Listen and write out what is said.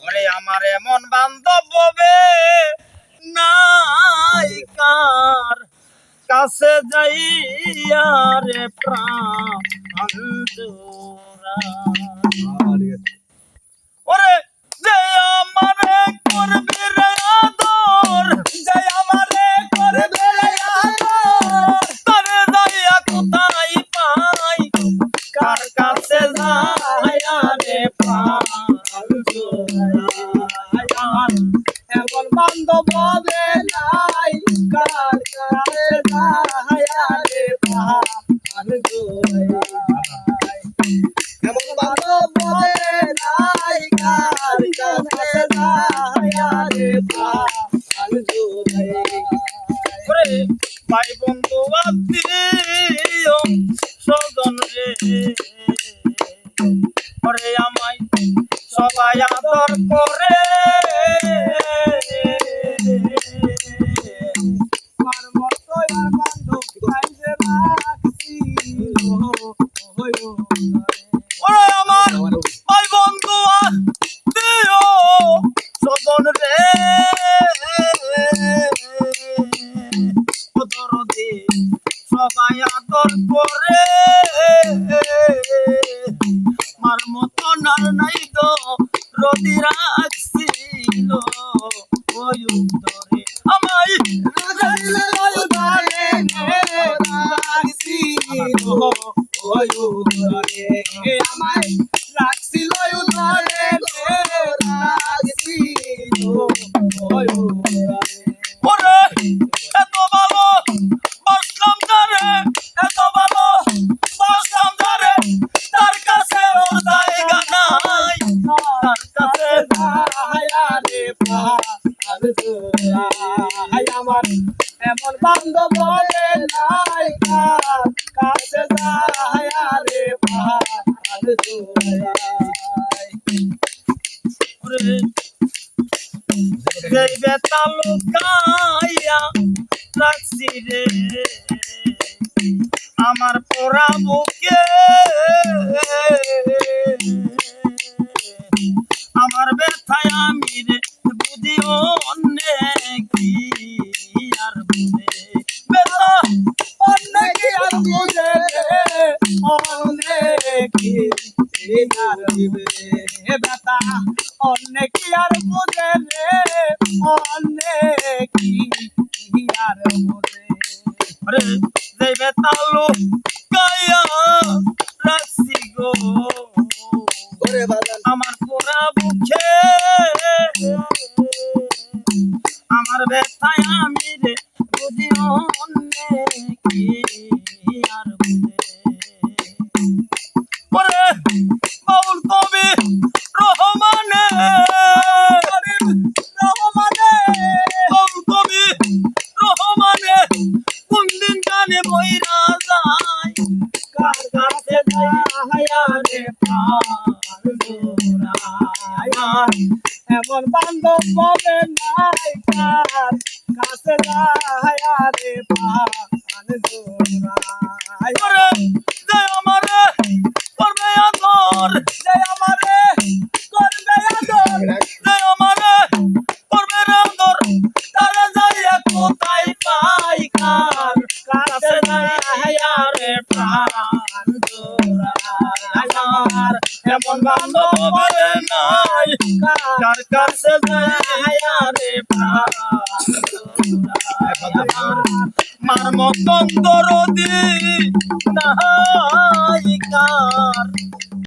ওরে আমার এমন বান্ধব হবে নাই কার কাছে যাইয়া রে প্রাণ জোড়া। ওরে যে আমারে করবে রে আদর, যে আমারে করবে রে আদর, তারে যাইয়া কোথায় পাই, কার কাছে যাইয়া রে প্রাণ জোড়া। এমন বান্ধব হবে নাই কার কাছে যাইয়া রে প্রাণ জোড়া। এমন বান্ধব হবে নাই কার কাছে যাইয়া রে প্রাণ জোড়া। ওরে ভাই বন্ধু আত্মীয় স্বজন রে, ওরে আমায় সবাই আদর করে, আমার মতো আর বান্ধব পাইবে রাখছি। ওরে আমার ভাই বন্ধু আত্মীয় স্বজন রে, দরদে সবাই আদর করে, মার মতন আর নাই তো রদি রাখছিল ওই উত্তরে, আমায় রাখছিল ওই উত্তরে, আমায় রাখছিল উত্তরে, রাখছিল ওই উত্তরে। ওরে এত ভালো বসলাম তারে, এত ভালো বসলাম তারে, তার কাছে ওর জায়গা নাই, তার কাছে যাইয়া রে প্রাণ জোড়া। আমার এমন বান্ধব হবে নাই কার কাছে যাইয়া রে প্রাণ জোড়া। ওরে যেই বেতা লুকাইয়া রাখছি রে আমার পোড়া বুকে, আমার ব্যথায় আমি রে বুঝিও অনেক কি আর বুঝে, ব্যথা অনেক আর বুঝে অনেক কি আর বুঝে, ব্যথা অনেক আর বুঝে রে অনেক কি আর বুঝে। আরে যে ব্যথা লুকাইয়া রাখছি গো আমার পোড়া বুকে, আমার ব্যথায় আমি রে বুঝিও অনেক কি আর বুঝে। ওরে বাউল কবি রহমানে, রহমানে বাউল কবি রহমানে কোন দিন জানে বইরা যায়, কার কাছে যাইয়া রে প্রাণ জোড়া। এমন বান্ধব হবে নাই কার কাছে যাইয়া রে প্রাণ জোড়া। ওরে যে আমারে করবে আদর, যে আমারে করবে আদর, যে আমারে করবে আদর, তারে যাইয়া কোথায় পাই, কার কাছে যাইয়া রে প্রাণ জোড়া। এমন বান্ধব হবে নাই কার কাছে যাইয়া রে প্রাণ জোড়া। মার মতন দরদি নাই কার